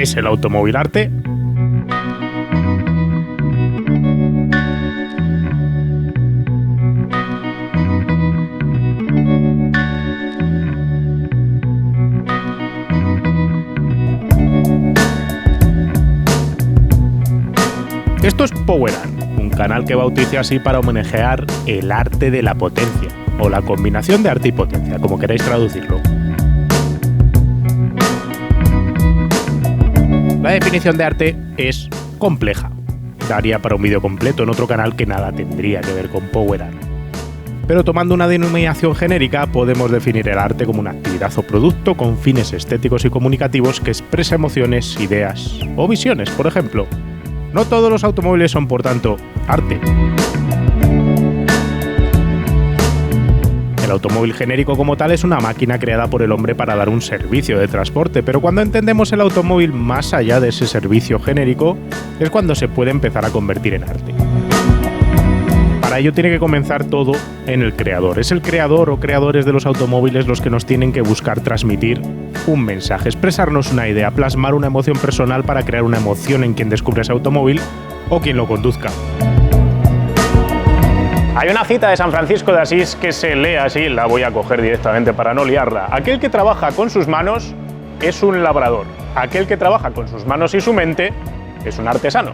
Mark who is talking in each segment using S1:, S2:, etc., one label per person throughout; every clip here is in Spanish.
S1: ¿Es el automóvil arte? Esto es Poweran, un canal que bauticé así para homenajear el arte de la potencia, o la combinación de arte y potencia, como queráis traducirlo. La definición de arte es compleja. Daría para un vídeo completo en otro canal que nada tendría que ver con Poweran. Pero tomando una denominación genérica, podemos definir el arte como una actividad o producto con fines estéticos y comunicativos que expresa emociones, ideas o visiones, por ejemplo. No todos los automóviles son, por tanto, arte. El automóvil genérico como tal es una máquina creada por el hombre para dar un servicio de transporte, pero cuando entendemos el automóvil más allá de ese servicio genérico, es cuando se puede empezar a convertir en arte. Para ello tiene que comenzar todo en el creador. Es el creador o creadores de los automóviles los que nos tienen que buscar transmitir un mensaje, expresarnos una idea, plasmar una emoción personal para crear una emoción en quien descubre ese automóvil o quien lo conduzca. Hay una cita de San Francisco de Asís que se lee así, la voy a coger directamente para no liarla. Aquel que trabaja con sus manos es un labrador. Aquel que trabaja con sus manos y su mente es un artesano.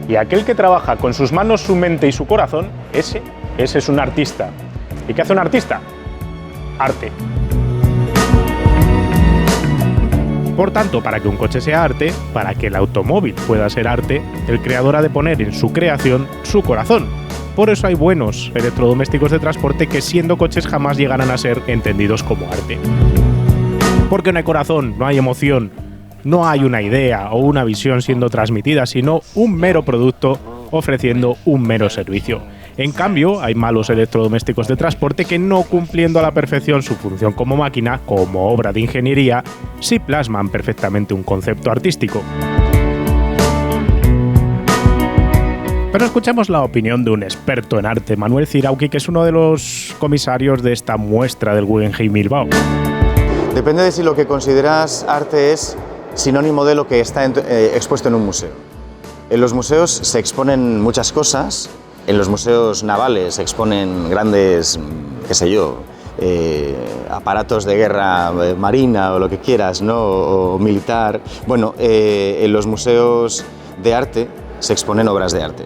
S1: Y aquel que trabaja con sus manos, su mente y su corazón, ese es un artista. ¿Y qué hace un artista? Arte. Por tanto, para que un coche sea arte, para que el automóvil pueda ser arte, el creador ha de poner en su creación su corazón. Por eso hay buenos electrodomésticos de transporte que, siendo coches, jamás llegarán a ser entendidos como arte. Porque no hay corazón, no hay emoción, no hay una idea o una visión siendo transmitida, sino un mero producto ofreciendo un mero servicio. En cambio, hay malos electrodomésticos de transporte que, no cumpliendo a la perfección su función como máquina, como obra de ingeniería, sí plasman perfectamente un concepto artístico. Pero escuchemos la opinión de un experto en arte, Manuel Zirauqui, que es uno de los comisarios de esta muestra del Guggenheim Bilbao.
S2: Depende de si lo que consideras arte es sinónimo de lo que está expuesto en un museo. En los museos se exponen muchas cosas. En los museos navales se exponen grandes, qué sé yo, aparatos de guerra marina o lo que quieras, ¿no? O militar. Bueno, en los museos de arte se exponen obras de arte.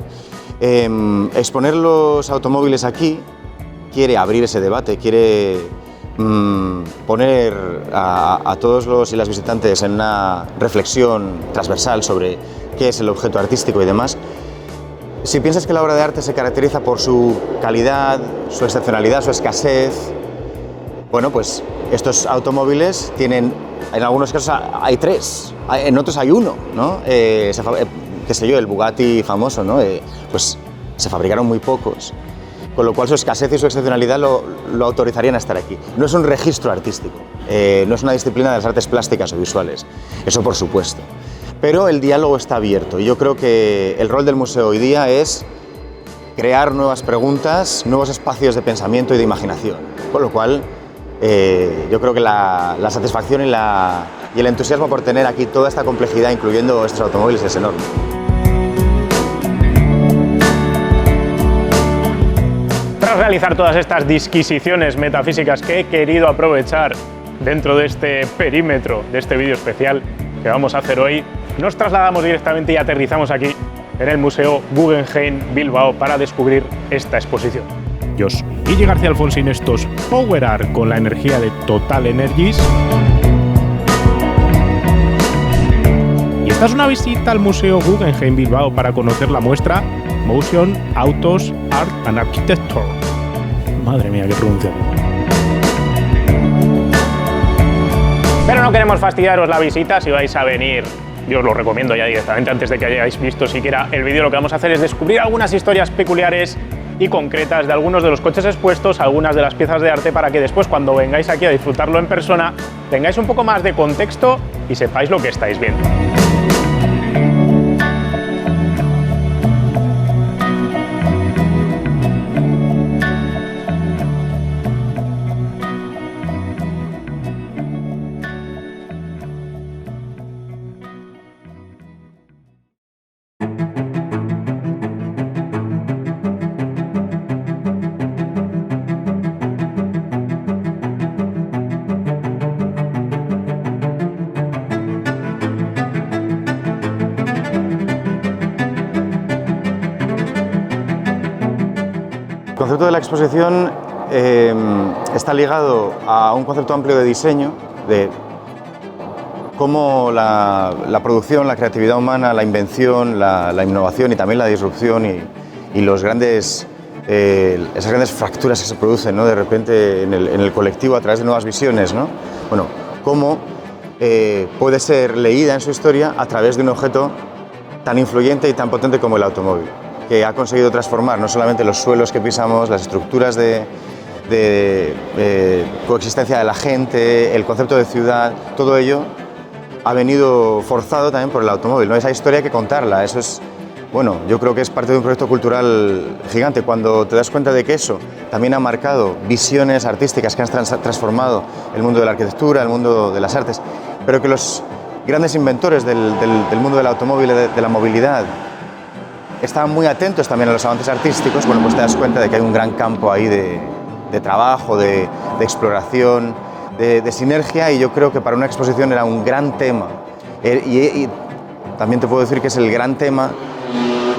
S2: Exponer los automóviles aquí quiere abrir ese debate, quiere poner a todos los y las visitantes en una reflexión transversal sobre qué es el objeto artístico y demás. Si piensas que la obra de arte se caracteriza por su calidad, su excepcionalidad, su escasez, bueno, pues estos automóviles tienen, en algunos casos hay 3, en otros hay 1, ¿no? Qué sé yo, el Bugatti famoso, ¿no? Pues se fabricaron muy pocos, con lo cual su escasez y su excepcionalidad lo autorizarían a estar aquí. No es un registro artístico, no es una disciplina de las artes plásticas o visuales, eso por supuesto. Pero el diálogo está abierto y yo creo que el rol del museo hoy día es crear nuevas preguntas, nuevos espacios de pensamiento y de imaginación. Con lo cual, yo creo que la satisfacción y el entusiasmo por tener aquí toda esta complejidad, incluyendo estos automóviles, es enorme.
S1: Tras realizar todas estas disquisiciones metafísicas que he querido aprovechar dentro de este perímetro de este vídeo especial que vamos a hacer hoy, nos trasladamos directamente y aterrizamos aquí en el Museo Guggenheim Bilbao para descubrir esta exposición. Yo soy Guille García Alfonsín, esto es Power Art con la energía de Total Energies. Y esta es una visita al Museo Guggenheim Bilbao para conocer la muestra Motion, Autos, Art and Architecture. Madre mía, qué pronunciación. Pero no queremos fastidiaros la visita. Si vais a venir, yo os lo recomiendo ya directamente antes de que hayáis visto siquiera el vídeo. Lo que vamos a hacer es descubrir algunas historias peculiares y concretas de algunos de los coches expuestos, algunas de las piezas de arte, para que después, cuando vengáis aquí a disfrutarlo en persona, tengáis un poco más de contexto y sepáis lo que estáis viendo.
S2: concepto de la exposición está ligado a un concepto amplio de diseño, de cómo la producción, la creatividad humana, la invención, la innovación y también la disrupción y los grandes, esas grandes fracturas que se producen, ¿no?, de repente en el colectivo a través de nuevas visiones, ¿no? Bueno, cómo puede ser leída en su historia a través de un objeto tan influyente y tan potente como el automóvil, que ha conseguido transformar no solamente los suelos que pisamos, las estructuras de coexistencia de la gente, el concepto de ciudad, todo ello ha venido forzado también por el automóvil, ¿no? Esa historia hay que contarla, eso es, bueno, yo creo que es parte de un proyecto cultural gigante. Cuando te das cuenta de que eso también ha marcado visiones artísticas que han transformado el mundo de la arquitectura, el mundo de las artes, pero que los grandes inventores del mundo del automóvil, de la movilidad, estaban muy atentos también a los avances artísticos, bueno, pues te das cuenta de que hay un gran campo ahí de trabajo, de exploración, de sinergia, y yo creo que para una exposición era un gran tema. Y también te puedo decir que es el gran tema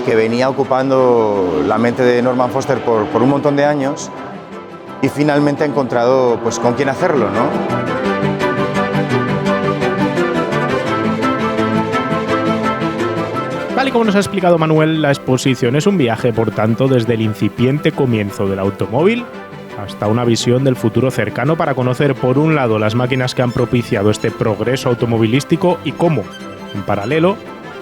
S2: que venía ocupando la mente de Norman Foster por un montón de años y finalmente ha encontrado pues con quién hacerlo, ¿no?
S1: Tal y como nos ha explicado Manuel, la exposición es un viaje, por tanto, desde el incipiente comienzo del automóvil hasta una visión del futuro cercano para conocer, por un lado, las máquinas que han propiciado este progreso automovilístico y cómo, en paralelo,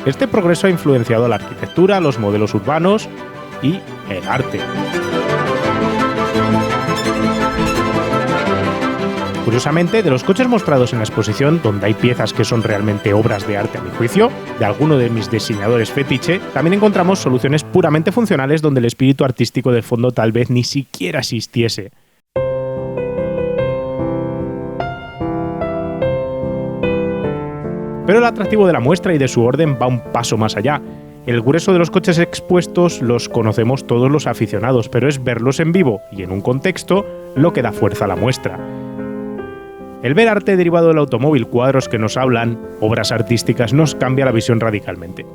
S1: este progreso ha influenciado la arquitectura, los modelos urbanos y el arte. Curiosamente, de los coches mostrados en la exposición, donde hay piezas que son realmente obras de arte a mi juicio, de alguno de mis diseñadores fetiche, también encontramos soluciones puramente funcionales donde el espíritu artístico de fondo tal vez ni siquiera existiese. Pero el atractivo de la muestra y de su orden va un paso más allá. El grueso de los coches expuestos los conocemos todos los aficionados, pero es verlos en vivo y en un contexto lo que da fuerza a la muestra. El ver arte derivado del automóvil, cuadros que nos hablan, obras artísticas, nos cambia la visión radicalmente.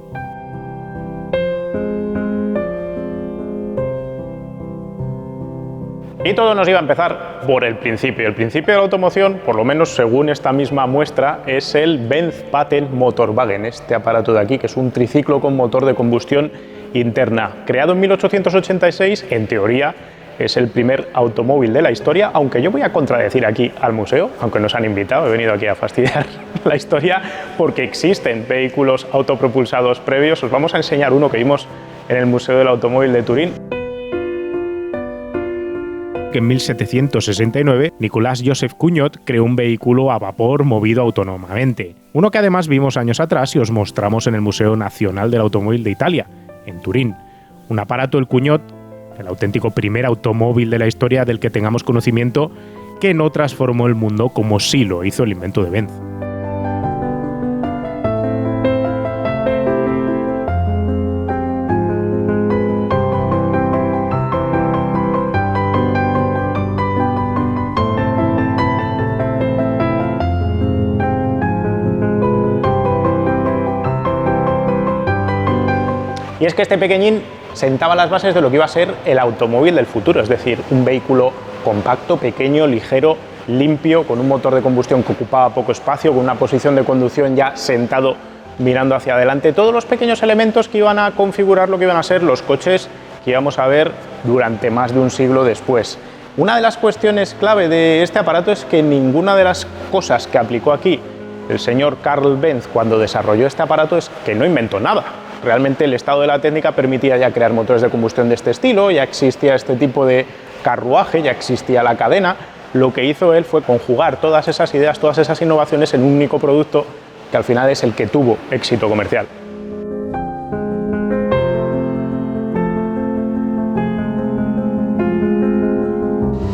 S1: Y todo nos iba a empezar por el principio. El principio de la automoción, por lo menos según esta misma muestra, es el Benz Patent Motorwagen, este aparato de aquí, que es un triciclo con motor de combustión interna. Creado en 1886, en teoría, es el primer automóvil de la historia, aunque yo voy a contradecir aquí al museo, aunque nos han invitado, he venido aquí a fastidiar la historia, porque existen vehículos autopropulsados previos. Os vamos a enseñar uno que vimos en el Museo del Automóvil de Turín. Que en 1769, Nicolas Joseph Cugnot creó un vehículo a vapor movido autónomamente, uno que además vimos años atrás y os mostramos en el Museo Nacional del Automóvil de Italia, en Turín. Un aparato, el Cugnot, el auténtico primer automóvil de la historia del que tengamos conocimiento, que no transformó el mundo como sí lo hizo el invento de Benz. Y es que este pequeñín sentaba las bases de lo que iba a ser el automóvil del futuro, es decir, un vehículo compacto, pequeño, ligero, limpio, con un motor de combustión que ocupaba poco espacio, con una posición de conducción ya sentado mirando hacia adelante. Todos los pequeños elementos que iban a configurar lo que iban a ser los coches que íbamos a ver durante más de un siglo después. Una de las cuestiones clave de este aparato es que ninguna de las cosas que aplicó aquí el señor Carl Benz cuando desarrolló este aparato es que no inventó nada. Realmente el estado de la técnica permitía ya crear motores de combustión de este estilo, ya existía este tipo de carruaje, ya existía la cadena. Lo que hizo él fue conjugar todas esas ideas, todas esas innovaciones en un único producto que al final es el que tuvo éxito comercial.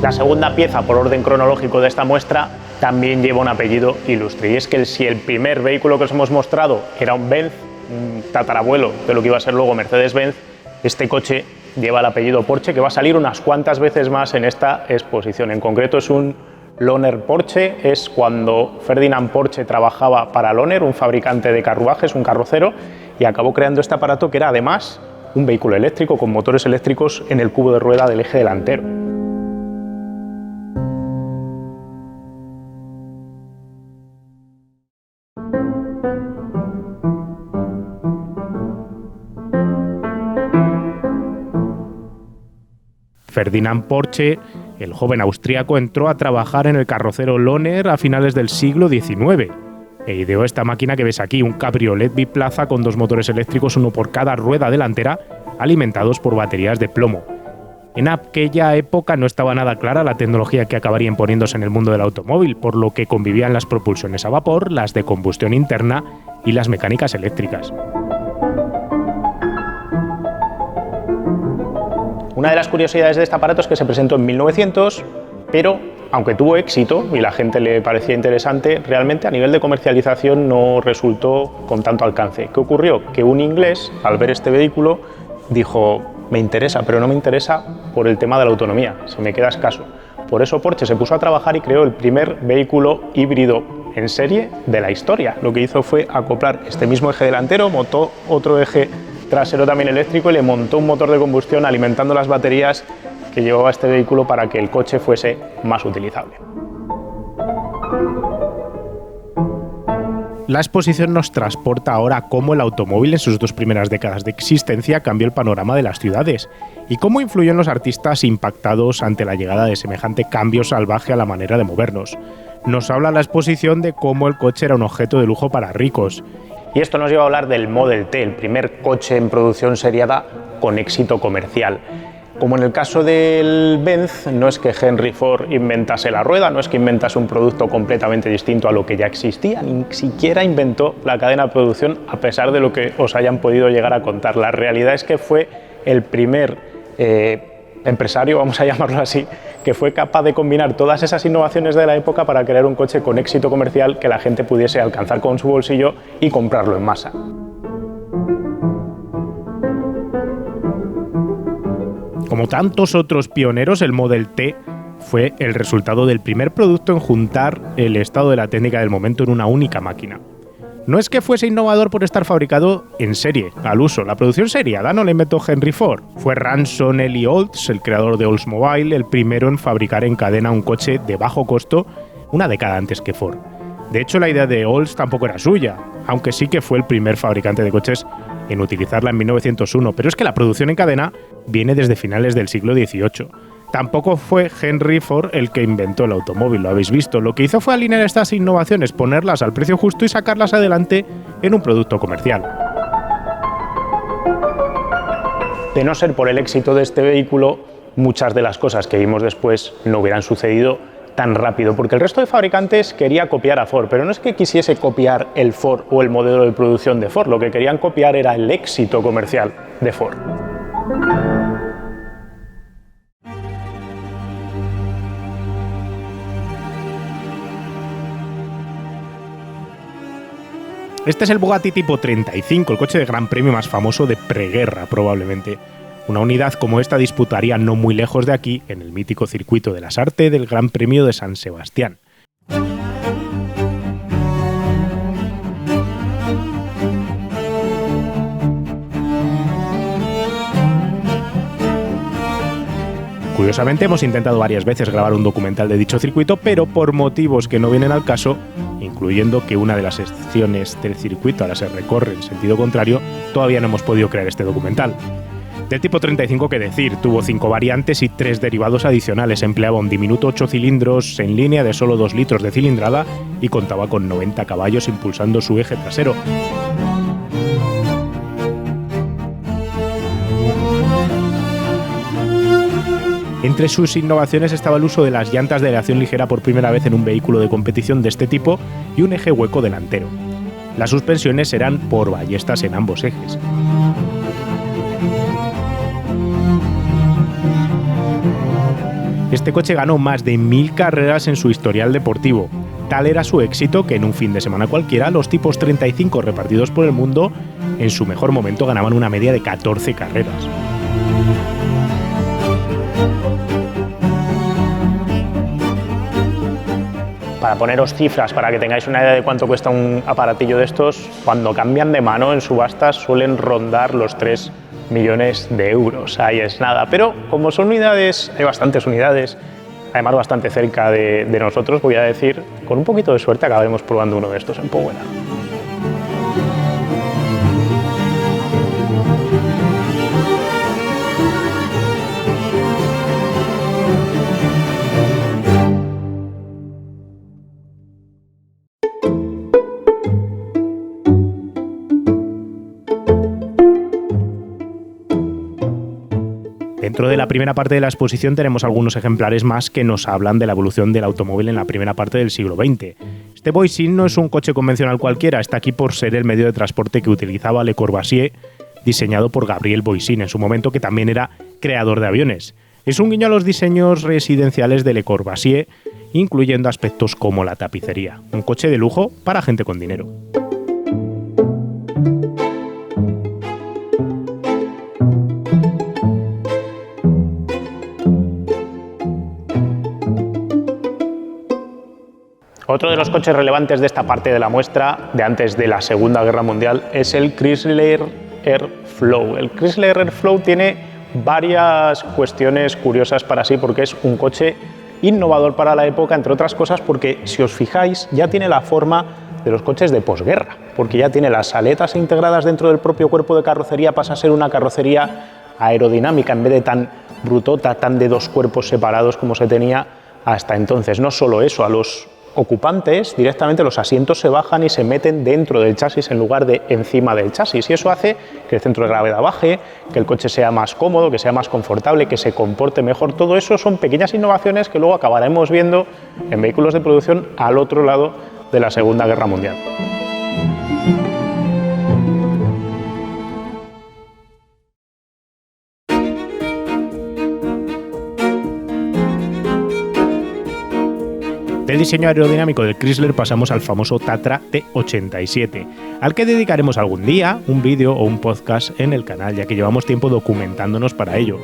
S1: La segunda pieza por orden cronológico de esta muestra también lleva un apellido ilustre, y es que si el primer vehículo que os hemos mostrado era un Benz, un tatarabuelo de lo que iba a ser luego Mercedes-Benz, este coche lleva el apellido Porsche, que va a salir unas cuantas veces más en esta exposición. En concreto es un Lohner Porsche, es cuando Ferdinand Porsche trabajaba para Lohner, un fabricante de carruajes, un carrocero, y acabó creando este aparato que era además un vehículo eléctrico con motores eléctricos en el cubo de rueda del eje delantero. Ferdinand Porsche, el joven austríaco, entró a trabajar en el carrocero Lohner a finales del siglo XIX e ideó esta máquina que ves aquí, un cabriolet biplaza con 2 motores eléctricos, uno por cada rueda delantera, alimentados por baterías de plomo. En aquella época no estaba nada clara la tecnología que acabaría imponiéndose en el mundo del automóvil, por lo que convivían las propulsiones a vapor, las de combustión interna y las mecánicas eléctricas. Una de las curiosidades de este aparato es que se presentó en 1900, pero aunque tuvo éxito y la gente le parecía interesante, realmente a nivel de comercialización no resultó con tanto alcance. ¿Qué ocurrió? Que un inglés, al ver este vehículo, dijo: me interesa, pero no me interesa por el tema de la autonomía, se me queda escaso. Por eso Porsche se puso a trabajar y creó el primer vehículo híbrido en serie de la historia. Lo que hizo fue acoplar este mismo eje delantero, montó otro eje trasero también eléctrico y le montó un motor de combustión alimentando las baterías que llevaba este vehículo para que el coche fuese más utilizable. La exposición nos transporta ahora a cómo el automóvil en sus 2 primeras décadas de existencia cambió el panorama de las ciudades y cómo influyó en los artistas impactados ante la llegada de semejante cambio salvaje a la manera de movernos. Nos habla la exposición de cómo el coche era un objeto de lujo para ricos. Y esto nos lleva a hablar del Model T, el primer coche en producción seriada con éxito comercial. Como en el caso del Benz, no es que Henry Ford inventase la rueda, no es que inventase un producto completamente distinto a lo que ya existía, ni siquiera inventó la cadena de producción, a pesar de lo que os hayan podido llegar a contar. La realidad es que fue el primer empresario, vamos a llamarlo así, que fue capaz de combinar todas esas innovaciones de la época para crear un coche con éxito comercial que la gente pudiese alcanzar con su bolsillo y comprarlo en masa. Como tantos otros pioneros, el Model T fue el resultado del primer producto en juntar el estado de la técnica del momento en una única máquina. No es que fuese innovador por estar fabricado en serie, al uso. La producción seriada no la inventó Henry Ford. Fue Ransom Eli Olds, el creador de Oldsmobile, el primero en fabricar en cadena un coche de bajo costo una década antes que Ford. De hecho, la idea de Olds tampoco era suya, aunque sí que fue el primer fabricante de coches en utilizarla en 1901, pero es que la producción en cadena viene desde finales del siglo XVIII. Tampoco fue Henry Ford el que inventó el automóvil, lo habéis visto. Lo que hizo fue alinear estas innovaciones, ponerlas al precio justo y sacarlas adelante en un producto comercial. De no ser por el éxito de este vehículo, muchas de las cosas que vimos después no hubieran sucedido tan rápido, porque el resto de fabricantes quería copiar a Ford, pero no es que quisiese copiar el Ford o el modelo de producción de Ford, lo que querían copiar era el éxito comercial de Ford. Este es el Bugatti tipo 35, el coche de gran premio más famoso de preguerra probablemente. Una unidad como esta disputaría no muy lejos de aquí, en el mítico circuito de las Artes del Gran Premio de San Sebastián. Curiosamente hemos intentado varias veces grabar un documental de dicho circuito, pero por motivos que no vienen al caso, incluyendo que una de las secciones del circuito ahora se recorre en sentido contrario, todavía no hemos podido crear este documental. Del tipo 35, que decir, tuvo 5 variantes y 3 derivados adicionales, empleaba un diminuto 8 cilindros en línea de solo 2 litros de cilindrada y contaba con 90 caballos impulsando su eje trasero. Entre sus innovaciones estaba el uso de las llantas de aleación ligera por primera vez en un vehículo de competición de este tipo y un eje hueco delantero. Las suspensiones eran por ballestas en ambos ejes. Este coche ganó más de 1000 carreras en su historial deportivo. Tal era su éxito que en un fin de semana cualquiera los tipos 35 repartidos por el mundo en su mejor momento ganaban una media de 14 carreras. Para poneros cifras, para que tengáis una idea de cuánto cuesta un aparatillo de estos, cuando cambian de mano en subastas suelen rondar los 3
S3: millones de euros. Ahí es nada. Pero como son unidades, hay bastantes unidades, además bastante cerca de nosotros, voy a decir, con un poquito de suerte acabaremos probando uno de estos en Póvola.
S1: Dentro de la primera parte de la exposición tenemos algunos ejemplares más que nos hablan de la evolución del automóvil en la primera parte del siglo XX. Este Voisin no es un coche convencional cualquiera, está aquí por ser el medio de transporte que utilizaba Le Corvaisier, diseñado por Gabriel Voisin en su momento, que también era creador de aviones. Es un guiño a los diseños residenciales de Le Corvaisier, incluyendo aspectos como la tapicería. Un coche de lujo para gente con dinero.
S3: Otro de los coches relevantes de esta parte de la muestra, de antes de la Segunda Guerra Mundial, es el Chrysler Airflow. El Chrysler Airflow tiene varias cuestiones curiosas para sí, porque es un coche innovador para la época, entre otras cosas porque, si os fijáis, ya tiene la forma de los coches de posguerra, porque ya tiene las aletas integradas dentro del propio cuerpo de carrocería, pasa a ser una carrocería aerodinámica en vez de tan brutota, tan de dos cuerpos separados como se tenía hasta entonces. No solo eso, a los ocupantes directamente los asientos se bajan y se meten dentro del chasis en lugar de encima del chasis, y eso hace que el centro de gravedad baje, que el coche sea más cómodo, que sea más confortable, que se comporte mejor. Todo eso son pequeñas innovaciones que luego acabaremos viendo en vehículos de producción al otro lado de la Segunda Guerra Mundial.
S1: Del diseño aerodinámico del Chrysler pasamos al famoso Tatra T87, al que dedicaremos algún día un vídeo o un podcast en el canal, ya que llevamos tiempo documentándonos para ello.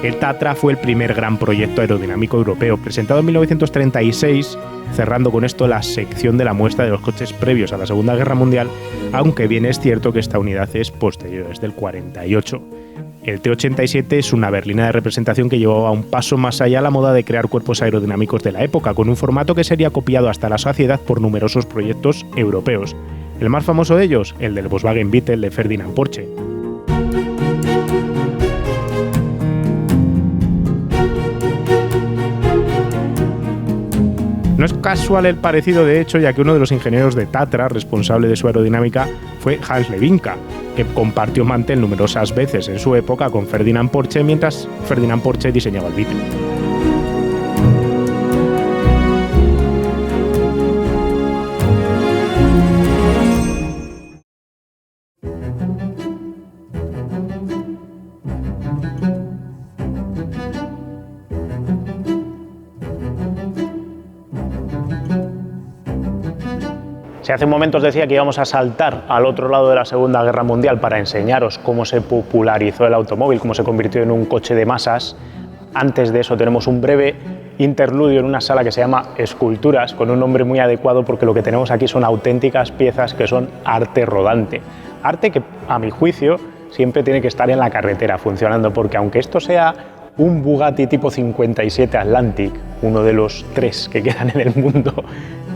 S1: El Tatra fue el primer gran proyecto aerodinámico europeo, presentado en 1936, cerrando con esto la sección de la muestra de los coches previos a la Segunda Guerra Mundial, aunque bien es cierto que esta unidad es posterior, es del 48. El T87 es una berlina de representación que llevaba un paso más allá la moda de crear cuerpos aerodinámicos de la época, con un formato que sería copiado hasta la saciedad por numerosos proyectos europeos. El más famoso de ellos, el del Volkswagen Beetle de Ferdinand Porsche. No es casual el parecido, de hecho, ya que uno de los ingenieros de Tatra, responsable de su aerodinámica, fue Hans Levinka, que compartió mantel numerosas veces en su época con Ferdinand Porsche, mientras Ferdinand Porsche diseñaba el Beetle.
S3: Si hace un momento os decía que íbamos a saltar al otro lado de la Segunda Guerra Mundial para enseñaros cómo se popularizó el automóvil, cómo se convirtió en un coche de masas, antes de eso tenemos un breve interludio en una sala que se llama Esculturas, con un nombre muy adecuado porque lo que tenemos aquí son auténticas piezas que son arte rodante. Arte que, a mi juicio, siempre tiene que estar en la carretera funcionando, porque aunque esto sea un Bugatti tipo 57 Atlantic, uno de los 3 que quedan en el mundo,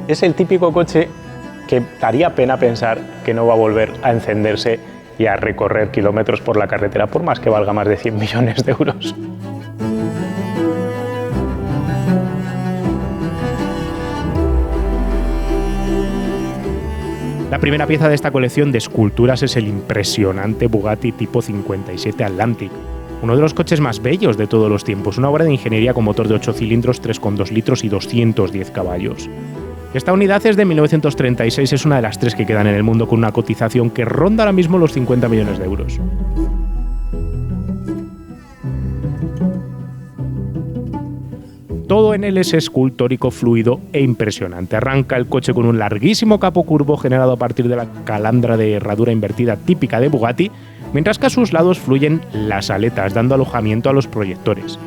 S3: es el típico coche que daría pena pensar que no va a volver a encenderse y a recorrer kilómetros por la carretera, por más que valga más de 100 millones de euros.
S1: La primera pieza de esta colección de esculturas es el impresionante Bugatti tipo 57 Atlantic, uno de los coches más bellos de todos los tiempos, una obra de ingeniería con motor de 8 cilindros, 3,2 litros y 210 caballos. Esta unidad es de 1936, es una de las 3 que quedan en el mundo con una cotización que ronda ahora mismo los 50 millones de euros. Todo en él es escultórico, fluido e impresionante. Arranca el coche con un larguísimo capó curvo generado a partir de la calandra de herradura invertida típica de Bugatti, mientras que a sus lados fluyen las aletas, dando alojamiento a los proyectores.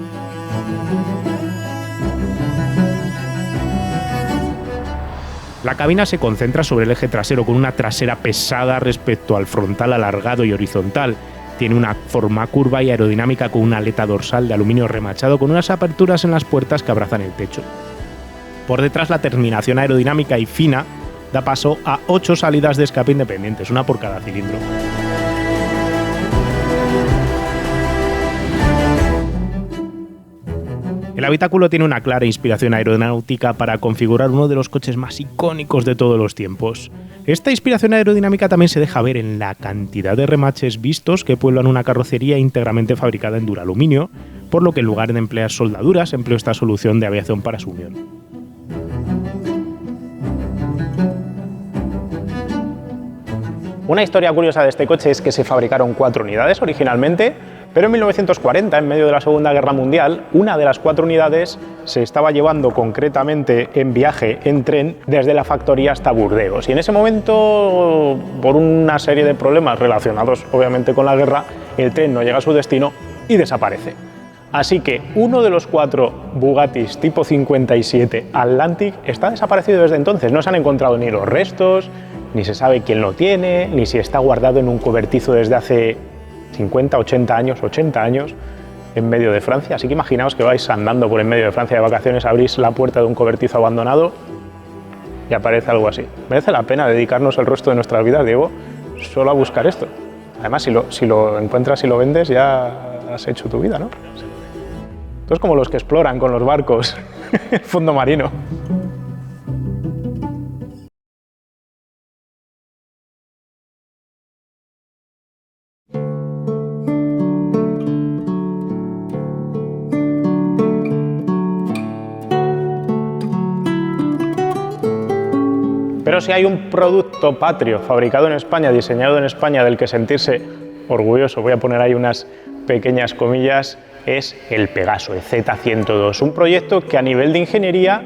S1: La cabina se concentra sobre el eje trasero con una trasera pesada respecto al frontal alargado y horizontal. Tiene una forma curva y aerodinámica con una aleta dorsal de aluminio remachado con unas aperturas en las puertas que abrazan el techo. Por detrás, la terminación aerodinámica y fina da paso a 8 salidas de escape independientes, una por cada cilindro. El habitáculo tiene una clara inspiración aeronáutica para configurar uno de los coches más icónicos de todos los tiempos. Esta inspiración aerodinámica también se deja ver en la cantidad de remaches vistos que pueblan una carrocería íntegramente fabricada en duraluminio, por lo que en lugar de emplear soldaduras, empleó esta solución de aviación para su unión.
S3: Una historia curiosa de este coche es que se fabricaron 4 unidades originalmente, pero en 1940, en medio de la Segunda Guerra Mundial, una de las 4 unidades se estaba llevando concretamente en viaje en tren desde la factoría hasta Burdeos. Y en ese momento, por una serie de problemas relacionados obviamente con la guerra, el tren no llega a su destino y desaparece. Así que uno de los 4 Bugattis tipo 57 Atlantic está desaparecido desde entonces. No se han encontrado ni los restos, ni se sabe quién lo tiene, ni si está guardado en un cobertizo desde hace 50, 80 años en medio de Francia. Así que imaginaos que vais andando por en medio de Francia de vacaciones, abrís la puerta de un cobertizo abandonado y aparece algo así. Merece la pena dedicarnos el resto de nuestras vidas, Diego, solo a buscar esto. Además, si lo encuentras y lo vendes, ya has hecho tu vida, ¿no? Esto es como los que exploran con los barcos el fondo marino. Pero si hay un producto patrio fabricado en España, diseñado en España, del que sentirse orgulloso, voy a poner ahí unas pequeñas comillas, es el Pegaso, el Z102, un proyecto que a nivel de ingeniería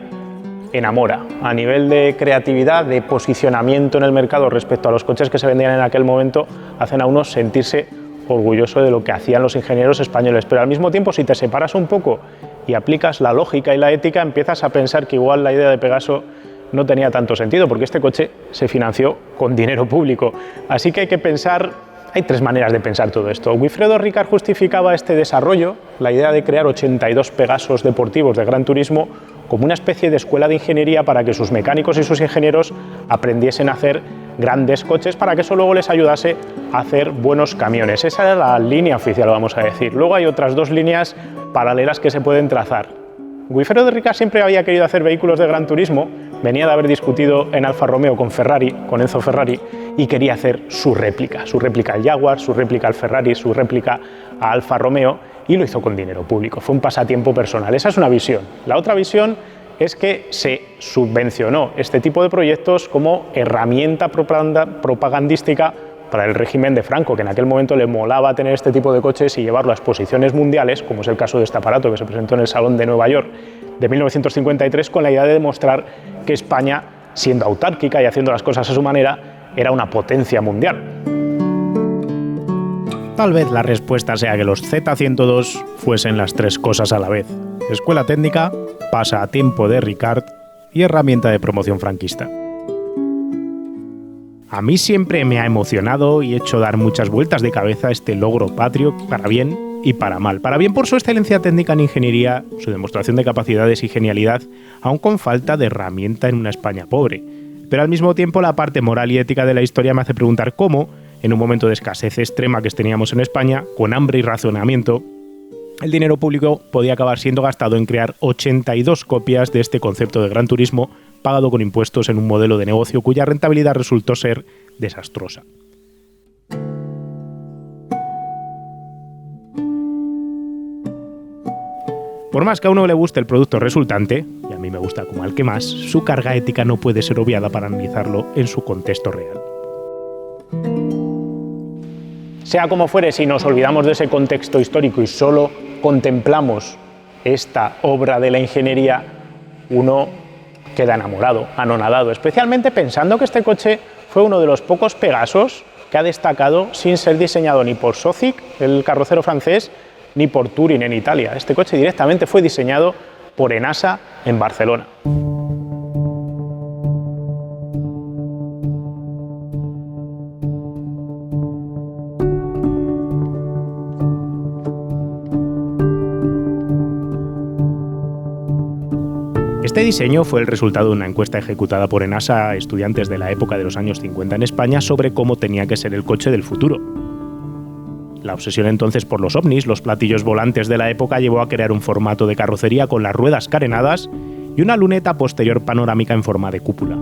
S3: enamora, a nivel de creatividad, de posicionamiento en el mercado respecto a los coches que se vendían en aquel momento, hacen a uno sentirse orgulloso de lo que hacían los ingenieros españoles. Pero al mismo tiempo, si te separas un poco y aplicas la lógica y la ética, empiezas a pensar que igual la idea de Pegaso no tenía tanto sentido, porque este coche se financió con dinero público. Así que hay que pensar, hay 3 maneras de pensar todo esto. Wilfredo Ricard justificaba este desarrollo, la idea de crear 82 Pegasos deportivos de Gran Turismo, como una especie de escuela de ingeniería para que sus mecánicos y sus ingenieros aprendiesen a hacer grandes coches, para que eso luego les ayudase a hacer buenos camiones. Esa era la línea oficial, vamos a decir. Luego hay otras 2 líneas paralelas que se pueden trazar. Wilfredo Ricard siempre había querido hacer vehículos de Gran Turismo, venía de haber discutido en Alfa Romeo con Ferrari, con Enzo Ferrari, y quería hacer su réplica al Jaguar, su réplica al Ferrari, su réplica a Alfa Romeo, y lo hizo con dinero público. Fue un pasatiempo personal. Esa es una visión. La otra visión es que se subvencionó este tipo de proyectos como herramienta propagandística para el régimen de Franco, que en aquel momento le molaba tener este tipo de coches y llevarlo a exposiciones mundiales, como es el caso de este aparato que se presentó en el Salón de Nueva York de 1953, con la idea de demostrar que España, siendo autárquica y haciendo las cosas a su manera, era una potencia mundial.
S1: Tal vez la respuesta sea que los Z102 fuesen las 3 cosas a la vez: escuela técnica, pasatiempo de Ricard y herramienta de promoción franquista. A mí siempre me ha emocionado y hecho dar muchas vueltas de cabeza este logro patrio, para bien y para mal. Para bien por su excelencia técnica en ingeniería, su demostración de capacidades y genialidad, aun con falta de herramienta en una España pobre. Pero al mismo tiempo la parte moral y ética de la historia me hace preguntar cómo, en un momento de escasez extrema que teníamos en España, con hambre y racionamiento, el dinero público podía acabar siendo gastado en crear 82 copias de este concepto de Gran Turismo, pagado con impuestos en un modelo de negocio cuya rentabilidad resultó ser desastrosa. Por más que a uno le guste el producto resultante, y a mí me gusta como al que más, su carga ética no puede ser obviada para analizarlo en su contexto real.
S3: Sea como fuere, si nos olvidamos de ese contexto histórico y solo contemplamos esta obra de la ingeniería, uno queda enamorado, anonadado, especialmente pensando que este coche fue uno de los pocos Pegasos que ha destacado sin ser diseñado ni por Sozik, el carrocero francés, ni por Touring en Italia. Este coche directamente fue diseñado por Enasa en Barcelona.
S1: Este diseño fue el resultado de una encuesta ejecutada por ENASA a estudiantes de la época de los años 50 en España sobre cómo tenía que ser el coche del futuro. La obsesión entonces por los ovnis, los platillos volantes de la época, llevó a crear un formato de carrocería con las ruedas carenadas y una luneta posterior panorámica en forma de cúpula.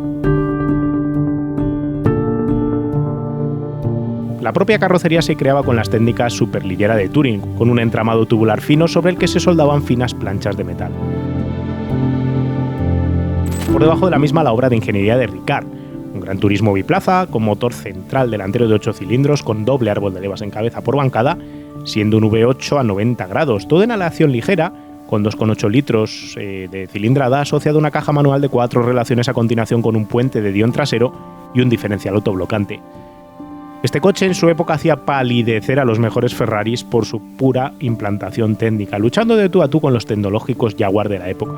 S1: La propia carrocería se creaba con las técnicas superliviera de Turing, con un entramado tubular fino sobre el que se soldaban finas planchas de metal. Por debajo de la misma la obra de ingeniería de Ricard, un Gran Turismo biplaza con motor central delantero de 8 cilindros con doble árbol de levas en cabeza por bancada, siendo un V8 a 90 grados, todo en aleación ligera, con 2,8 litros de cilindrada, asociado a una caja manual de 4 relaciones a continuación con un puente de dión trasero y un diferencial autoblocante. Este coche en su época hacía palidecer a los mejores Ferraris por su pura implantación técnica, luchando de tú a tú con los tecnológicos Jaguar de la época.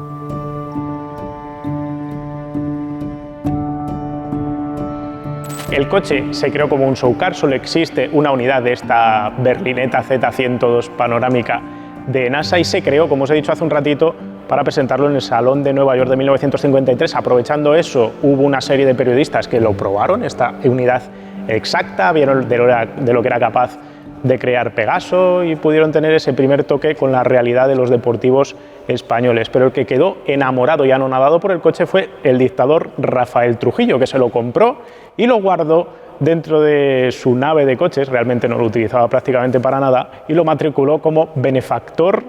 S3: El coche se creó como un show car, solo existe una unidad de esta berlineta Z102 panorámica de NASA y se creó, como os he dicho hace un ratito, para presentarlo en el Salón de Nueva York de 1953. Aprovechando eso, hubo una serie de periodistas que lo probaron, esta unidad exacta, vieron de lo que era capaz de crear Pegaso y pudieron tener ese primer toque con la realidad de los deportivos españoles. Pero el que quedó enamorado y anonadado por el coche fue el dictador Rafael Trujillo, que se lo compró y lo guardó dentro de su nave de coches, realmente no lo utilizaba prácticamente para nada, y lo matriculó como benefactor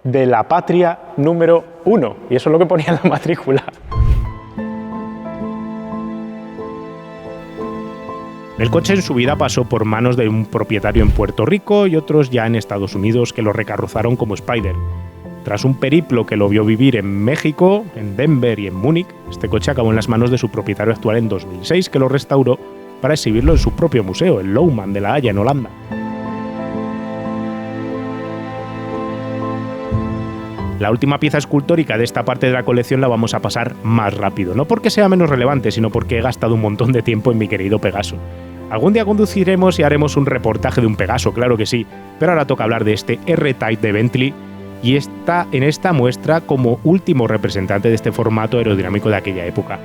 S3: de la patria número 1, y eso es lo que ponía en la matrícula.
S1: El coche en su vida pasó por manos de un propietario en Puerto Rico y otros ya en Estados Unidos que lo recarrozaron como Spider. Tras un periplo que lo vio vivir en México, en Denver y en Múnich, este coche acabó en las manos de su propietario actual en 2006, que lo restauró para exhibirlo en su propio museo, el Louwman de La Haya, en Holanda. La última pieza escultórica de esta parte de la colección la vamos a pasar más rápido, no porque sea menos relevante, sino porque he gastado un montón de tiempo en mi querido Pegaso. Algún día conduciremos y haremos un reportaje de un Pegaso, claro que sí, pero ahora toca hablar de este R-Type de Bentley y está en esta muestra como último representante de este formato aerodinámico de aquella época.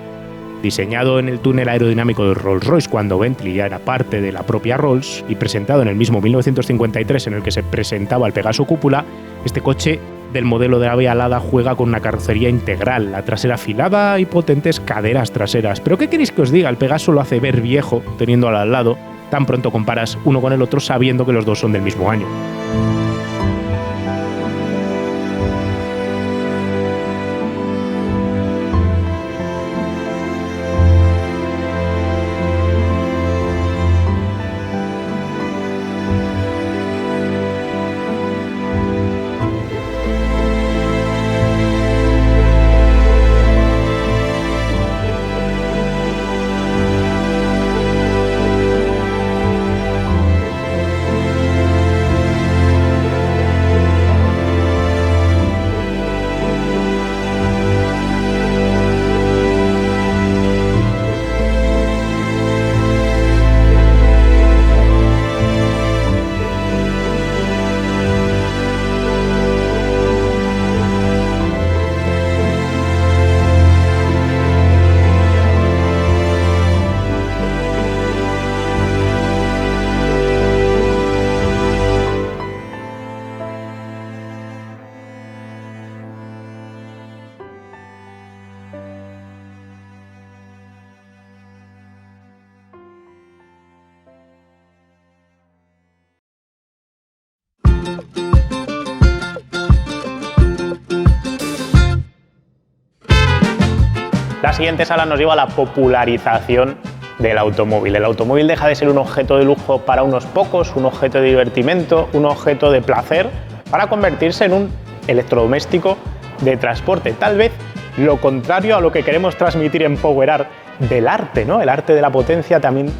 S1: Diseñado en el túnel aerodinámico de Rolls-Royce cuando Bentley ya era parte de la propia Rolls y presentado en el mismo 1953 en el que se presentaba el Pegaso Cúpula, este coche del modelo de ave alada juega con una carrocería integral, la trasera afilada y potentes caderas traseras. ¿Pero qué queréis que os diga? El Pegaso lo hace ver viejo teniéndolo al lado, tan pronto comparas uno con el otro sabiendo que los dos son del mismo año.
S3: La siguiente sala nos lleva a la popularización del automóvil. El automóvil deja de ser un objeto de lujo para unos pocos, un objeto de divertimento, un objeto de placer, para convertirse en un electrodoméstico de transporte. Tal vez lo contrario a lo que queremos transmitir en Power Art del arte, ¿no? El arte de la potencia también,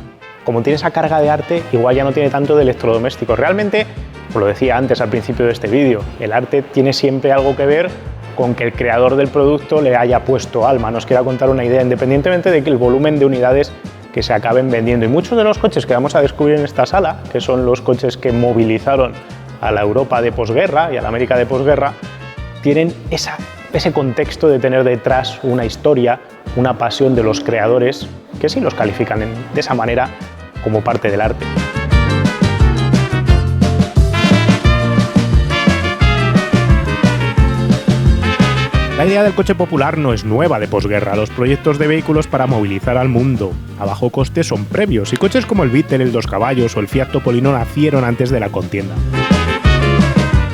S3: como tiene esa carga de arte, igual ya no tiene tanto de electrodoméstico. Realmente, os lo decía antes al principio de este vídeo, el arte tiene siempre algo que ver con que el creador del producto le haya puesto alma, nos quiera contar una idea, independientemente de que el volumen de unidades que se acaben vendiendo. Y muchos de los coches que vamos a descubrir en esta sala, que son los coches que movilizaron a la Europa de posguerra y a la América de posguerra, tienen esa ese contexto de tener detrás una historia, una pasión de los creadores, que sí los califican de esa manera como parte del arte.
S1: La idea del coche popular no es nueva de posguerra. Los proyectos de vehículos para movilizar al mundo a bajo coste son previos, y coches como el Beetle, el 2 caballos o el Fiat Topolino nacieron antes de la contienda.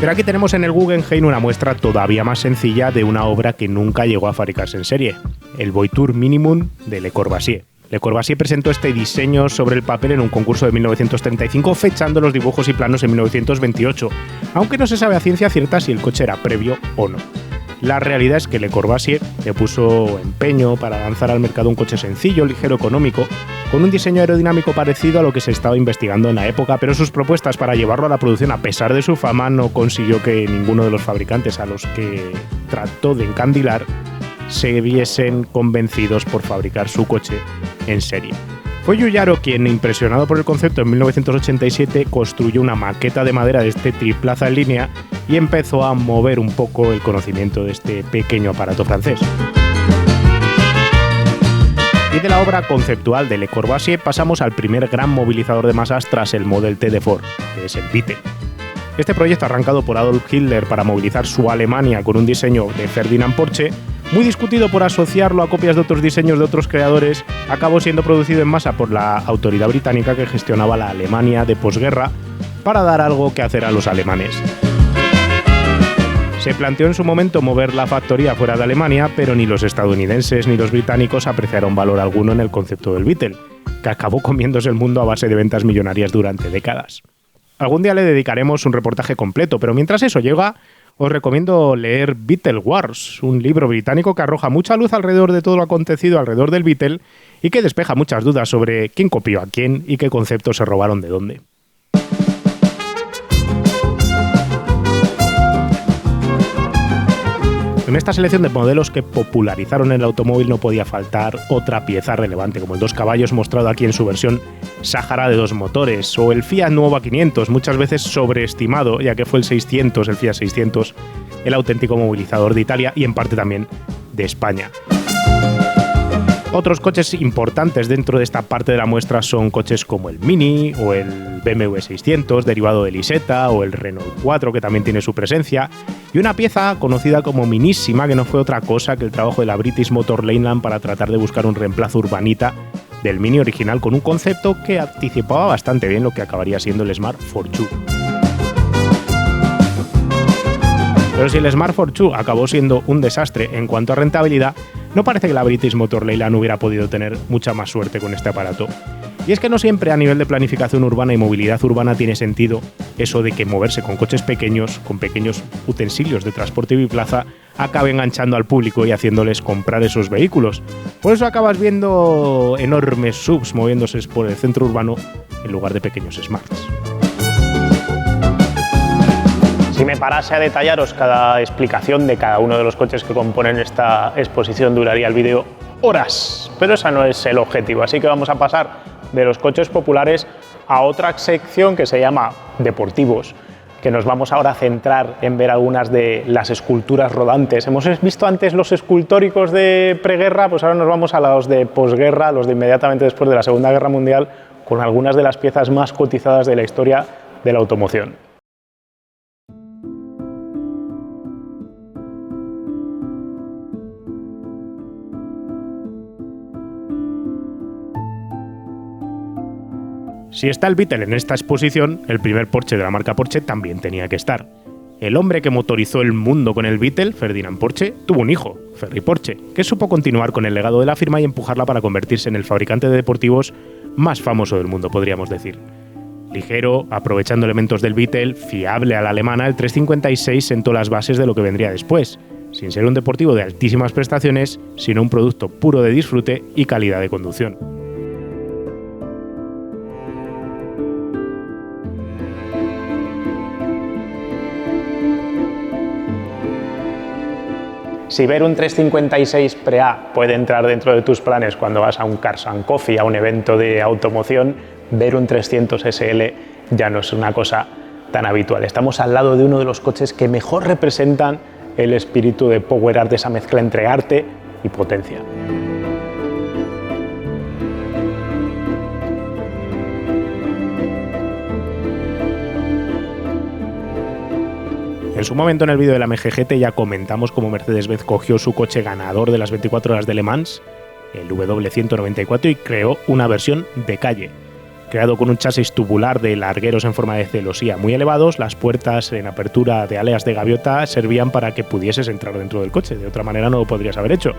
S1: Pero aquí tenemos en el Guggenheim una muestra todavía más sencilla de una obra que nunca llegó a fabricarse en serie, el Voiture Minimum de Le Corbusier. Le Corbusier presentó este diseño sobre el papel en un concurso de 1935, fechando los dibujos y planos en 1928, aunque no se sabe a ciencia cierta si el coche era previo o no. La realidad es que Le Corbusier le puso empeño para lanzar al mercado un coche sencillo, ligero, económico, con un diseño aerodinámico parecido a lo que se estaba investigando en la época, pero sus propuestas para llevarlo a la producción, a pesar de su fama, no consiguió que ninguno de los fabricantes a los que trató de encandilar se viesen convencidos por fabricar su coche en serie. Fue Giugiaro quien, impresionado por el concepto en 1987, construyó una maqueta de madera de este triplaza en línea y empezó a mover un poco el conocimiento de este pequeño aparato francés. Y de la obra conceptual de Le Corbusier pasamos al primer gran movilizador de masas tras el Model T de Ford, que es el Beetle. Este proyecto, arrancado por Adolf Hitler para movilizar su Alemania con un diseño de Ferdinand Porsche, muy discutido por asociarlo a copias de otros diseños de otros creadores, acabó siendo producido en masa por la autoridad británica que gestionaba la Alemania de posguerra para dar algo que hacer a los alemanes. Se planteó en su momento mover la factoría fuera de Alemania, pero ni los estadounidenses ni los británicos apreciaron valor alguno en el concepto del Beetle, que acabó comiéndose el mundo a base de ventas millonarias durante décadas. Algún día le dedicaremos un reportaje completo, pero mientras eso llega, os recomiendo leer Beetle Wars, un libro británico que arroja mucha luz alrededor de todo lo acontecido alrededor del Beetle y que despeja muchas dudas sobre quién copió a quién y qué conceptos se robaron de dónde. En esta selección de modelos que popularizaron el automóvil no podía faltar otra pieza relevante, como el 2 caballos mostrado aquí en su versión Sahara de 2 motores, o el Fiat Nuova 500, muchas veces sobreestimado, ya que fue el Fiat 600, el auténtico movilizador de Italia y en parte también de España. Otros coches importantes dentro de esta parte de la muestra son coches como el Mini o el BMW 600, derivado del Isetta, o el Renault 4, que también tiene su presencia, y una pieza conocida como Minissima, que no fue otra cosa que el trabajo de la British Motor Leyland para tratar de buscar un reemplazo urbanita del Mini original con un concepto que anticipaba bastante bien lo que acabaría siendo el Smart Fortwo. Pero si el Smart Fortwo acabó siendo un desastre en cuanto a rentabilidad, no parece que la British Motor Leyland hubiera podido tener mucha más suerte con este aparato. Y es que no siempre a nivel de planificación urbana y movilidad urbana tiene sentido eso de que moverse con coches pequeños, con pequeños utensilios de transporte biplaza, acabe enganchando al público y haciéndoles comprar esos vehículos. Por eso acabas viendo enormes subs moviéndose por el centro urbano en lugar de pequeños Smarts.
S3: Si me parase a detallaros cada explicación de cada uno de los coches que componen esta exposición, duraría el vídeo horas, pero ese no es el objetivo, así que vamos a pasar de los coches populares a otra sección que se llama deportivos, que nos vamos ahora a centrar en ver algunas de las esculturas rodantes. Hemos visto antes los escultóricos de preguerra, pues ahora nos vamos a los de posguerra, los de inmediatamente después de la Segunda Guerra Mundial, con algunas de las piezas más cotizadas de la historia de la automoción.
S1: Si está el Beetle en esta exposición, el primer Porsche de la marca Porsche también tenía que estar. El hombre que motorizó el mundo con el Beetle, Ferdinand Porsche, tuvo un hijo, Ferry Porsche, que supo continuar con el legado de la firma y empujarla para convertirse en el fabricante de deportivos más famoso del mundo, podríamos decir. Ligero, aprovechando elementos del Beetle, fiable a la alemana, el 356 sentó las bases de lo que vendría después, sin ser un deportivo de altísimas prestaciones, sino un producto puro de disfrute y calidad de conducción.
S3: Si ver un 356 Pre-A puede entrar dentro de tus planes cuando vas a un Cars and Coffee, a un evento de automoción, ver un 300 SL ya no es una cosa tan habitual. Estamos al lado de uno de los coches que mejor representan el espíritu de power art, de esa mezcla entre arte y potencia.
S1: En su momento en el vídeo de la MGGT ya comentamos cómo Mercedes-Benz cogió su coche ganador de las 24 horas de Le Mans, el W194, y creó una versión de calle. Creado con un chasis tubular de largueros en forma de celosía muy elevados, las puertas en apertura de aleas de gaviota servían para que pudieses entrar dentro del coche, de otra manera no lo podrías haber hecho.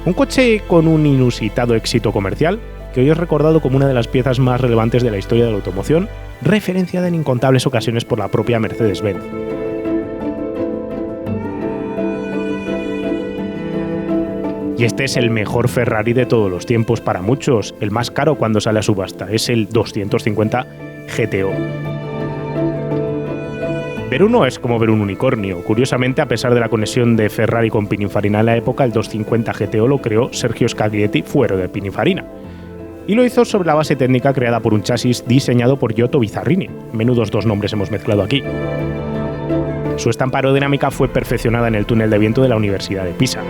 S1: Un coche con un inusitado éxito comercial, que hoy es recordado como una de las piezas más relevantes de la historia de la automoción, referenciada en incontables ocasiones por la propia Mercedes-Benz. Y este es el mejor Ferrari de todos los tiempos para muchos, el más caro cuando sale a subasta, es el 250 GTO. Ver uno es como ver un unicornio. Curiosamente, a pesar de la conexión de Ferrari con Pininfarina en la época, el 250 GTO lo creó Sergio Scaglietti fuera de Pininfarina. Y lo hizo sobre la base técnica creada por un chasis diseñado por Giotto Bizarrini. Menudos dos nombres hemos mezclado aquí. Su estampa aerodinámica fue perfeccionada en el túnel de viento de la Universidad de Pisa.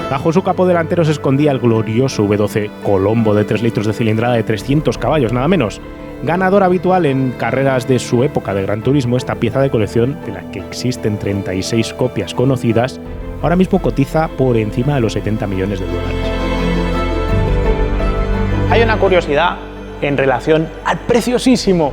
S1: Bajo su capó delantero se escondía el glorioso V12 Colombo de 3 litros de cilindrada de 300 caballos, nada menos. Ganador habitual en carreras de su época de Gran Turismo, esta pieza de colección, de la que existen 36 copias conocidas, ahora mismo cotiza por encima de los 70 millones de dólares.
S3: Hay una curiosidad en relación al preciosísimo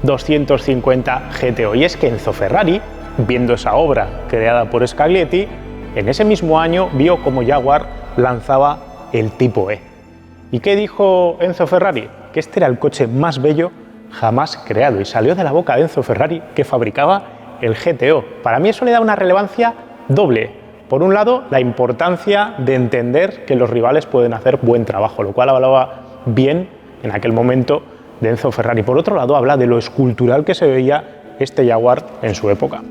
S3: 250 GTO, y es que Enzo Ferrari, viendo esa obra creada por Scaglietti, en ese mismo año vio como Jaguar lanzaba el Tipo E. ¿Y qué dijo Enzo Ferrari? Que este era el coche más bello jamás creado, y salió de la boca de Enzo Ferrari que fabricaba el GTO. Para mí eso le da una relevancia doble. Por un lado, la importancia de entender que los rivales pueden hacer buen trabajo, lo cual hablaba bien en aquel momento de Enzo Ferrari. Por otro lado, habla de lo escultural que se veía este Jaguar en su época.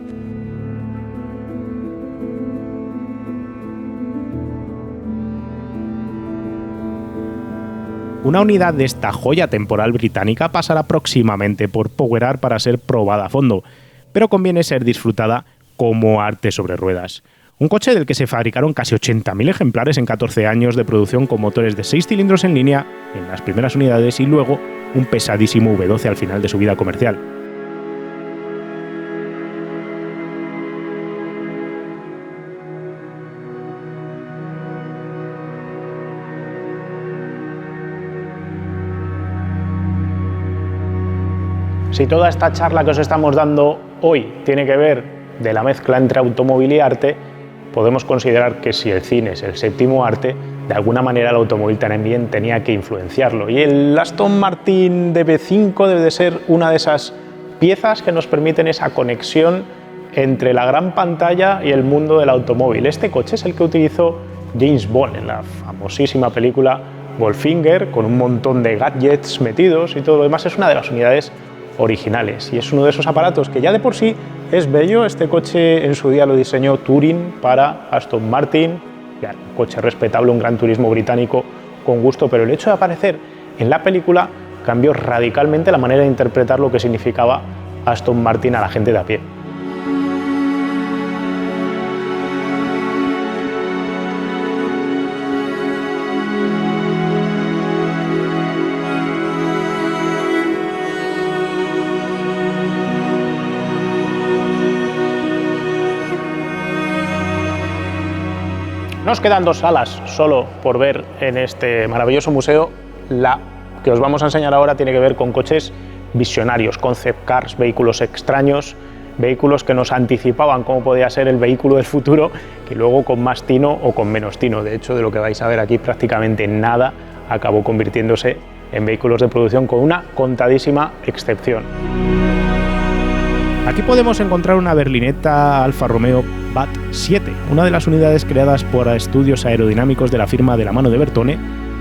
S1: Una unidad de esta joya temporal británica pasará próximamente por Power Art para ser probada a fondo, pero conviene ser disfrutada como arte sobre ruedas. Un coche del que se fabricaron casi 80.000 ejemplares en 14 años de producción, con motores de 6 cilindros en línea en las primeras unidades y luego un pesadísimo V12 al final de su vida comercial.
S3: Si toda esta charla que os estamos dando hoy tiene que ver de la mezcla entre automóvil y arte, podemos considerar que si el cine es el séptimo arte, de alguna manera el automóvil también tenía que influenciarlo. Y el Aston Martin DB5 debe de ser una de esas piezas que nos permiten esa conexión entre la gran pantalla y el mundo del automóvil. Este coche es el que utilizó James Bond en la famosísima película Goldfinger, con un montón de gadgets metidos y todo lo demás. Es una de las unidades originales y es uno de esos aparatos que ya de por sí es bello. Este coche en su día lo diseñó Touring para Aston Martin, ya, un coche respetable, un Gran Turismo británico con gusto, pero el hecho de aparecer en la película cambió radicalmente la manera de interpretar lo que significaba Aston Martin a la gente de a pie. Nos quedan 2 salas solo por ver en este maravilloso museo. La que os vamos a enseñar ahora tiene que ver con coches visionarios, concept cars, vehículos extraños, vehículos que nos anticipaban cómo podía ser el vehículo del futuro, que luego con más tino o con menos tino. De hecho, de lo que vais a ver aquí, prácticamente nada acabó convirtiéndose en vehículos de producción, con una contadísima excepción.
S1: Aquí podemos encontrar una berlineta Alfa Romeo BAT 7, una de las unidades creadas por estudios aerodinámicos de la firma de la mano de Bertone,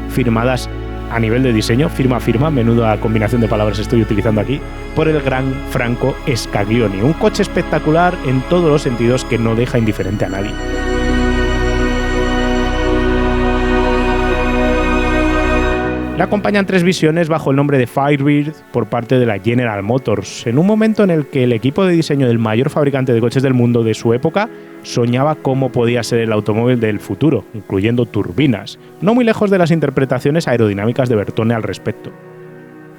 S1: firmadas a nivel de diseño, firma a firma, menuda combinación de palabras estoy utilizando aquí, por el gran Franco Scaglioni. Un coche espectacular en todos los sentidos que no deja indiferente a nadie. Le acompañan 3 visiones bajo el nombre de Firebird por parte de la General Motors, en un momento en el que el equipo de diseño del mayor fabricante de coches del mundo de su época soñaba cómo podía ser el automóvil del futuro, incluyendo turbinas, no muy lejos de las interpretaciones aerodinámicas de Bertone al respecto.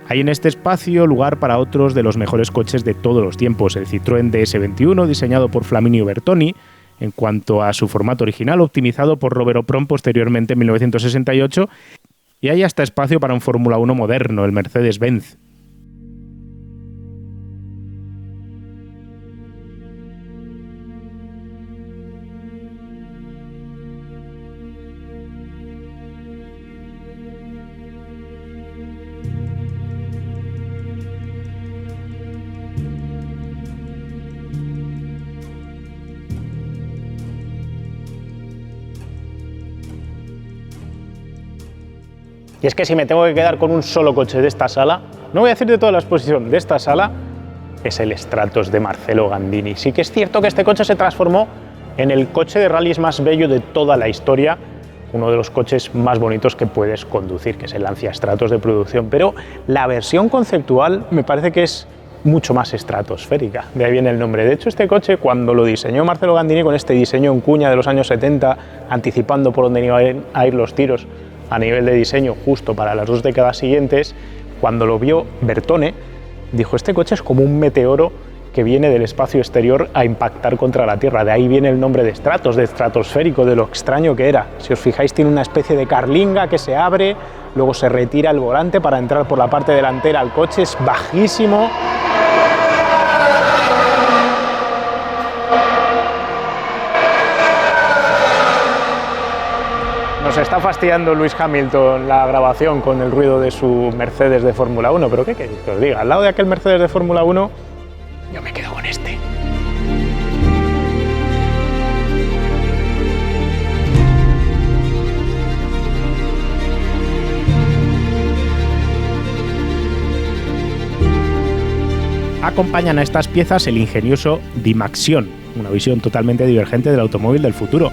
S1: Hay en este espacio lugar para otros de los mejores coches de todos los tiempos, el Citroën DS21 diseñado por Flaminio Bertoni, en cuanto a su formato original optimizado por Robert Opron posteriormente en 1968, y hay hasta espacio para un Fórmula 1 moderno, el Mercedes-Benz.
S3: Y es que si me tengo que quedar con un solo coche de esta sala, no voy a decir de toda la exposición, de esta sala, es el Stratos de Marcello Gandini. Sí que es cierto que este coche se transformó en el coche de rallies más bello de toda la historia, uno de los coches más bonitos que puedes conducir, que es el Lancia Stratos de producción, pero la versión conceptual me parece que es mucho más estratosférica, de ahí viene el nombre. De hecho, este coche, cuando lo diseñó Marcello Gandini con este diseño en cuña de los años 70, anticipando por dónde iban a ir los tiros a nivel de diseño justo para las 2 décadas siguientes, cuando lo vio Bertone, dijo: este coche es como un meteoro que viene del espacio exterior a impactar contra la Tierra. De ahí viene el nombre de Stratos, de estratosférico, de lo extraño que era. Si os fijáis, tiene una especie de carlinga que se abre, luego se retira el volante para entrar por la parte delantera al coche, es bajísimo. Nos está fastidiando Lewis Hamilton la grabación con el ruido de su Mercedes de Fórmula 1, pero ¿qué queréis que os diga? Al lado de aquel Mercedes de Fórmula 1, yo me quedo con este.
S1: Acompañan a estas piezas el ingenioso Dimaxion, una visión totalmente divergente del automóvil del futuro.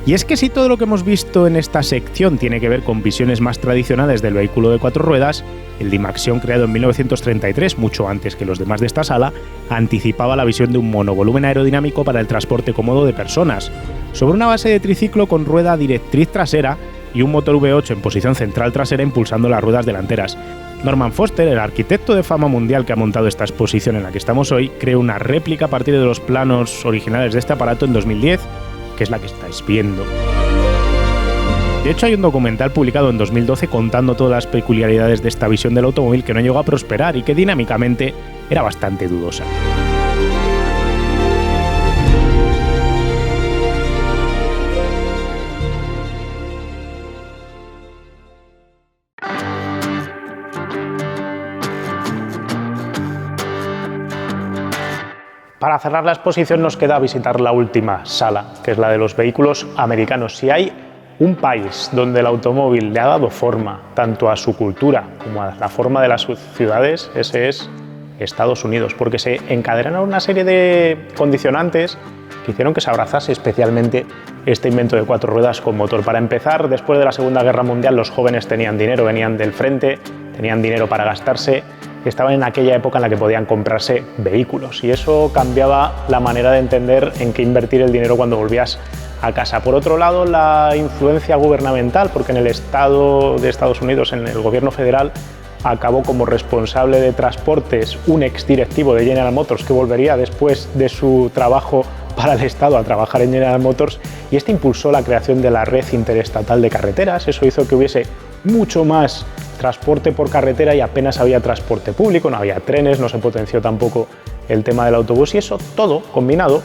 S1: Y es que si todo lo que hemos visto en esta sección tiene que ver con visiones más tradicionales del vehículo de 4 ruedas, el Dimaxion, creado en 1933, mucho antes que los demás de esta sala, anticipaba la visión de un monovolumen aerodinámico para el transporte cómodo de personas, sobre una base de triciclo con rueda directriz trasera y un motor V8 en posición central trasera impulsando las ruedas delanteras. Norman Foster, el arquitecto de fama mundial que ha montado esta exposición en la que estamos hoy, creó una réplica a partir de los planos originales de este aparato en 2010, que es la que estáis viendo. De hecho, hay un documental publicado en 2012 contando todas las peculiaridades de esta visión del automóvil que no llegó a prosperar y que dinámicamente era bastante dudosa.
S3: Para cerrar la exposición nos queda visitar la última sala, que es la de los vehículos americanos. Si hay un país donde el automóvil le ha dado forma tanto a su cultura como a la forma de las ciudades, ese es Estados Unidos, porque se encadenaron una serie de condicionantes que hicieron que se abrazase especialmente este invento de 4 ruedas con motor. Para empezar, después de la Segunda Guerra Mundial, los jóvenes tenían dinero, venían del frente, tenían dinero para gastarse, estaban en aquella época en la que podían comprarse vehículos y eso cambiaba la manera de entender en qué invertir el dinero cuando volvías a casa. Por otro lado, la influencia gubernamental, porque en el Estado de Estados Unidos, en el gobierno federal, acabó como responsable de transportes un exdirectivo de General Motors que volvería después de su trabajo para el Estado a trabajar en General Motors, y este impulsó la creación de la red interestatal de carreteras. Eso hizo que hubiese mucho más transporte por carretera y apenas había transporte público, no había trenes, no se potenció tampoco el tema del autobús, y eso todo combinado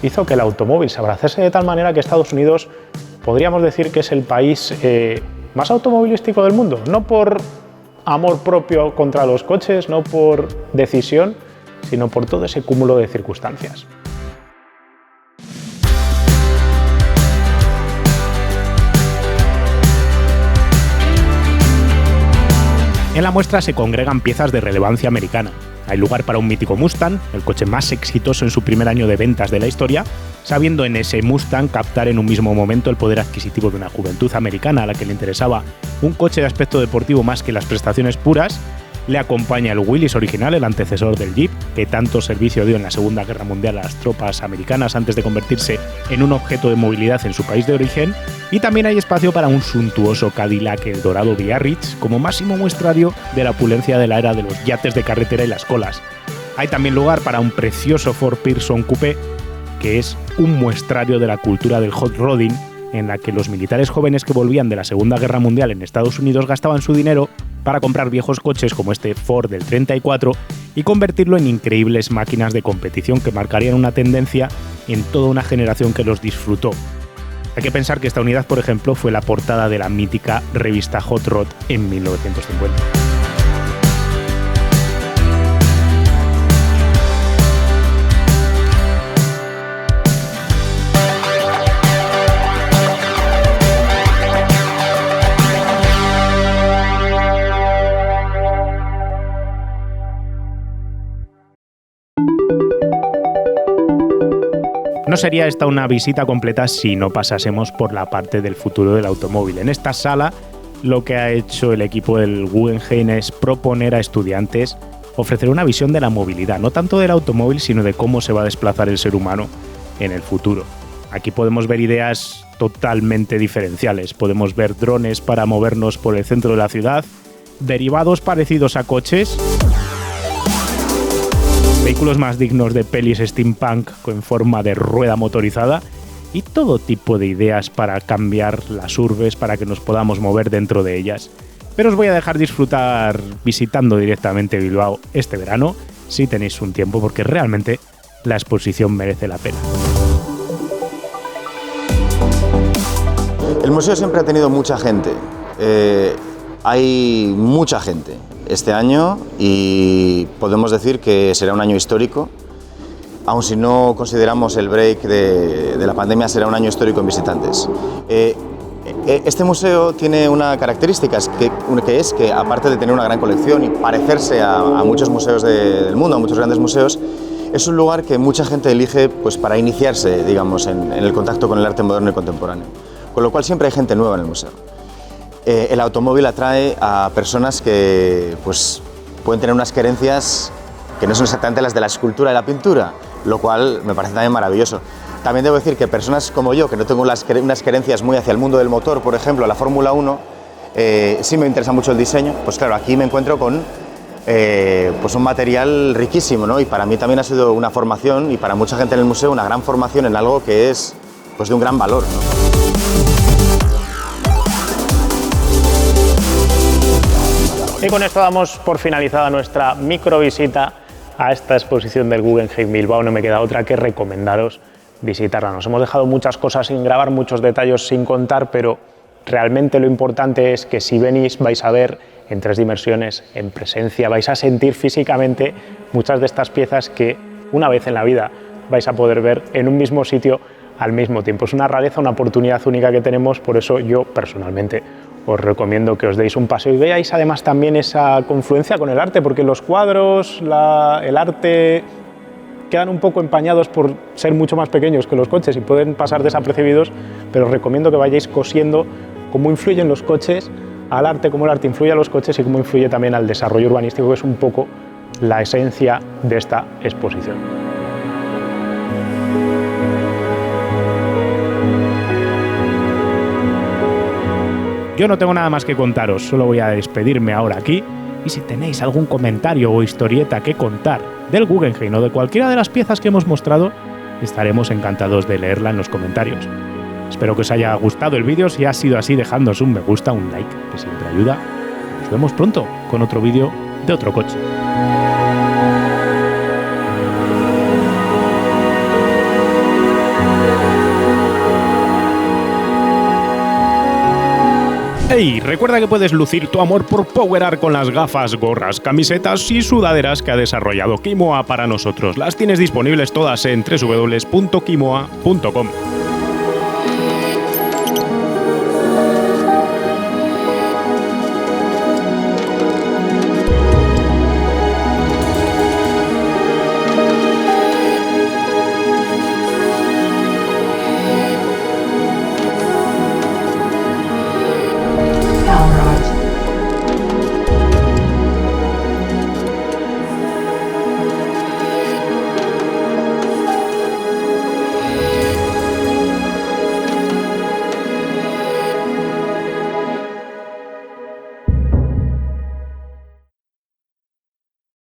S3: hizo que el automóvil se abrazase de tal manera que Estados Unidos podríamos decir que es el país más automovilístico del mundo, no por amor propio contra los coches, no por decisión, sino por todo ese cúmulo de circunstancias.
S1: En la muestra se congregan piezas de relevancia americana. Hay lugar para un mítico Mustang, el coche más exitoso en su primer año de ventas de la historia, sabiendo en ese Mustang captar en un mismo momento el poder adquisitivo de una juventud americana a la que le interesaba un coche de aspecto deportivo más que las prestaciones puras. Le acompaña el Willys original, el antecesor del Jeep, que tanto servicio dio en la Segunda Guerra Mundial a las tropas americanas antes de convertirse en un objeto de movilidad en su país de origen, y también hay espacio para un suntuoso Cadillac El Dorado Biarritz como máximo muestrario de la opulencia de la era de los yates de carretera y las colas. Hay también lugar para un precioso Ford Pearson Coupé, que es un muestrario de la cultura del hot rodding, en la que los militares jóvenes que volvían de la Segunda Guerra Mundial en Estados Unidos gastaban su dinero para comprar viejos coches como este Ford del 34 y convertirlo en increíbles máquinas de competición que marcarían una tendencia en toda una generación que los disfrutó. Hay que pensar que esta unidad, por ejemplo, fue la portada de la mítica revista Hot Rod en 1950. No sería esta una visita completa si no pasásemos por la parte del futuro del automóvil. En esta sala, lo que ha hecho el equipo del Guggenheim es proponer a estudiantes ofrecer una visión de la movilidad, no tanto del automóvil, sino de cómo se va a desplazar el ser humano en el futuro. Aquí podemos ver ideas totalmente diferenciales. Podemos ver drones para movernos por el centro de la ciudad, derivados parecidos a coches, vehículos más dignos de pelis steampunk en forma de rueda motorizada y todo tipo de ideas para cambiar las urbes para que nos podamos mover dentro de ellas. Pero os voy a dejar disfrutar visitando directamente Bilbao este verano, si tenéis un tiempo, porque realmente la exposición merece la pena.
S2: El museo siempre ha tenido mucha gente. Hay mucha gente este año y podemos decir que será un año histórico. Aun si no consideramos el break de la pandemia, será un año histórico en visitantes. Este museo tiene una característica que es que, aparte de tener una gran colección y parecerse a muchos museos del mundo, a muchos grandes museos, es un lugar que mucha gente elige pues, para iniciarse, digamos, en el contacto con el arte moderno y contemporáneo. Con lo cual siempre hay gente nueva en el museo. El automóvil atrae a personas que pues, pueden tener unas querencias que no son exactamente las de la escultura y la pintura, lo cual me parece también maravilloso. También debo decir que personas como yo, que no tengo unas querencias muy hacia el mundo del motor, por ejemplo, la Fórmula 1, sí me interesa mucho el diseño, pues claro, aquí me encuentro con pues un material riquísimo, ¿no? Y para mí también ha sido una formación, y para mucha gente en el museo, una gran formación en algo que es pues, de un gran valor, ¿no?
S3: Y con esto damos por finalizada nuestra microvisita a esta exposición del Guggenheim Bilbao. No me queda otra que recomendaros visitarla. Nos hemos dejado muchas cosas sin grabar, muchos detalles sin contar, pero realmente lo importante es que si venís vais a ver en 3 dimensiones, en presencia, vais a sentir físicamente muchas de estas piezas que una vez en la vida vais a poder ver en un mismo sitio al mismo tiempo. Es una rareza, una oportunidad única que tenemos, por eso yo personalmente os recomiendo que os deis un paseo y veáis además también esa confluencia con el arte, porque los cuadros, el arte quedan un poco empañados por ser mucho más pequeños que los coches y pueden pasar desapercibidos, pero os recomiendo que vayáis cosiendo cómo influyen los coches al arte, cómo el arte influye a los coches y cómo influye también al desarrollo urbanístico, que es un poco la esencia de esta exposición.
S1: Yo no tengo nada más que contaros, solo voy a despedirme ahora aquí, y si tenéis algún comentario o historieta que contar del Guggenheim o de cualquiera de las piezas que hemos mostrado, estaremos encantados de leerla en los comentarios. Espero que os haya gustado el vídeo, si ha sido así dejadnos un me gusta, un like, que siempre ayuda. Nos vemos pronto con otro vídeo de otro coche. ¡Hey! Recuerda que puedes lucir tu amor por PowerArt con las gafas, gorras, camisetas y sudaderas que ha desarrollado Kimoa para nosotros. Las tienes disponibles todas en www.kimoa.com.